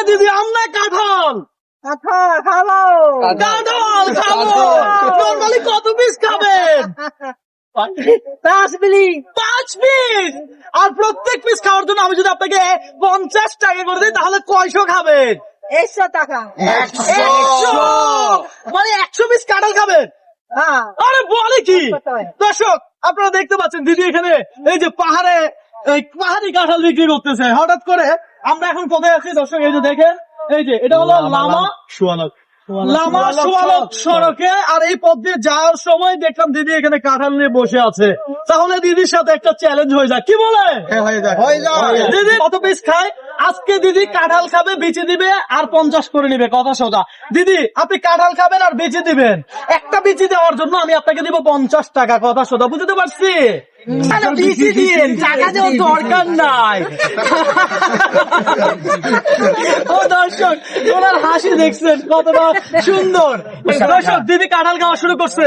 দিদি আমরা কাঁঠাল খাবো কাঁঠাল খাবো। নরমালি কত পিস খাবেন? 5 মিলি 5 পিস। আর প্রত্যেক পিস খাওয়ার জন্য আমি যদি আপনাকে 50 টাকা করে দিই তাহলে কয়শো খাবেন? 100 টাকা 100। মানে 100 পিস কাঁঠাল খাবেন? হ্যাঁ আরে বলে কি দর্শক, আপনারা দেখতে পাচ্ছেন দিদি এখানে এই যে পাহাড়ি কাঁঠাল বিক্রি করতেছে। হঠাৎ করে আমরা এখন কোথায় আছি দর্শক? এই যে দেখেন, এই যে এটা হলো লামা সোয়ালক সড়কে। আর এই পথ দিয়ে যাওয়ার সময় দেখলাম দিদি এখানে কাঁঠাল নিয়ে বসে আছে। তাহলে দিদির সাথে একটা চ্যালেঞ্জ হয়ে যায়, কি বলে? দিদি কত পিস খায়? আজকে দিদি কাঁঠাল খাবে, বেঁচে দিবে আর 50 করে নিবে, কথা সোজা। দিদি আপনি কাঁঠাল খাবেন আর বেঁচে দিবেন। একটা বেঁচে দেওয়ার জন্য আমি আপনাকে দিব 50 টাকা, কথা সোজা। বুঝতে পারছি? বেঁচে দিন, টাকা দেওয়ার দরকার নাই। ও দর্শক, ওনার হাসি দেখছেন কতটা সুন্দর। দর্শক দিদি কাঁঠাল খাওয়া শুরু করছে।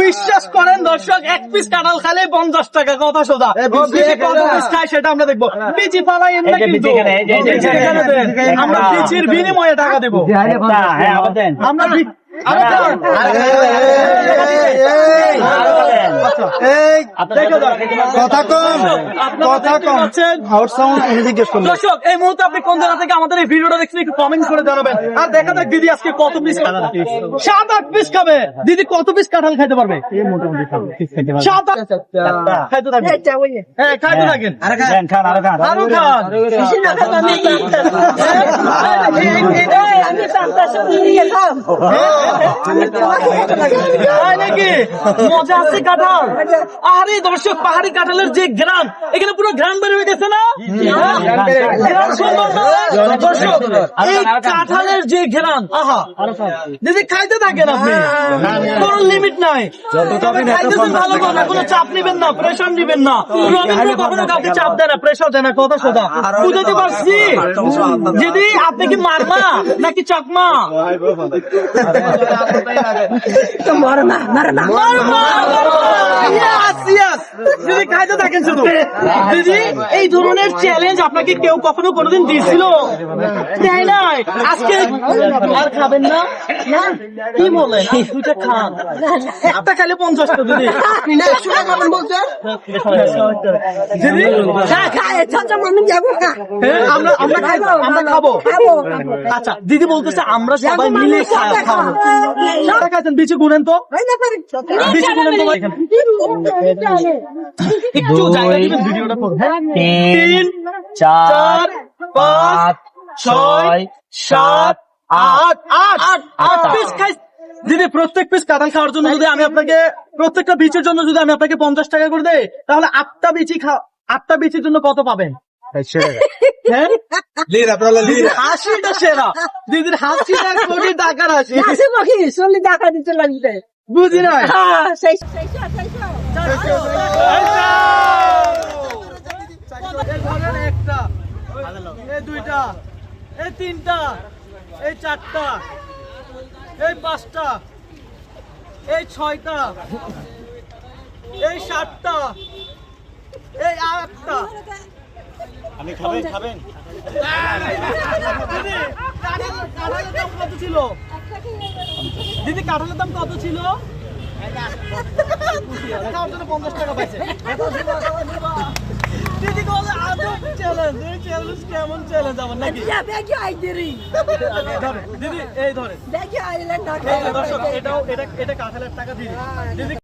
বিশ্বাস করেন দর্শক, 1 পিস কাঁঠাল খালে 50 টাকা, কথা সোজা। দিদি কত পিস খায় সেটা আমরা দেখবো। বিচি ফালাইয়েন না কিন্তু, বিচি এখানে দেন। আমরা বিচির বিনিময়ে টাকা দেবো। আমরা দর্শক এই মুহূর্তে আপনি কোন জায়গা থেকে আমাদের এই ভিডিওটা দেখছেন একটু কমেন্ট করে জানাবেন। আর দেখা যাক দিদি আজকে কত পিস 7-8 পিস খাবে। দিদি কত পিস কাঁঠাল খাইতে পারবে? 7-8 খাইতে থাকবেন। হ্যাঁ খাইতে থাকেন, আরো খান। নাকি মজা আছে কাঁঠাল? আরে দর্শক, পাহাড়ি কাঁঠালের যে গ্রাম, এখানে পুরো গ্রাম বের হয়ে গেছে না? গ্রাম সুন্দর না? দর্শক এই কাঁঠালের যে গ্রাম, আহা দিদি খাইতে থাকেন আপনি, কোনো লিমিট নাই। তবে খাইতেছেন ভালো কথা, কোনো চাপ নিবেন না, প্রেশার নিবেন না। রবীন্দ্র কখনো কাউকে চাপ দেয় না, প্রেশার দেয় না, কথা সোজা। বুঝতে পারছি? দিদি আপনি কি মারমা নাকি চকমা? দিদি খাইতে থাকেন শুধু। দিদি এই ধরনের চ্যালেঞ্জ আপনাকে কেউ কখনো কোনোদিন দিয়েছিল? তাই নাই? আজকে আর খাবেন না? কি বলেন? দুইটা খান, একটা খাইলে 50 তো দিদি। দিদি আমরা খাবো। আচ্ছা দিদি বলতেছে আমরা সবাই মিলে খাবো। খাইছেন বিচি গুনেন তো, বিচি গুনেন তো ভাই। একটু জায়গা দিবেন ভিডিওটা করুন। 3 4 5 6 7 8 পিস খাই। দিদি প্রত্যেক পিস কাঁঠাল খাওয়ার জন্য যদি আমি আপনাকে, প্রত্যেকটা বিচির জন্য যদি আমি আপনাকে 50 টাকা করে দেই, তাহলে 8টা বিচির জন্য কত পাবেন? হাসিটা সেরা। দিদির হাসিটা কোটি টাকার হাসি। টাকা দিতে লাগবে, বুঝি না? একটা, এই দুইটা, এই তিনটা, এই চারটা, এই 5টা, এই 6টা, এই 7টা, এই 8টা। আপনি খাবেন? দিদি কাঁঠালের দাম কত ছিল? দিদি কাঁঠালের দাম কত ছিল? খাওয়ার জন্য 50 টাকা পাইছে। দিদি বলে আজব চ্যালেঞ্জ। এই চ্যালেঞ্জ কেমন চ্যালেঞ্জ আমার নাকি? দিদি এই ধরে দর্শক, এটা কাঁঠালের টাকা দিদি।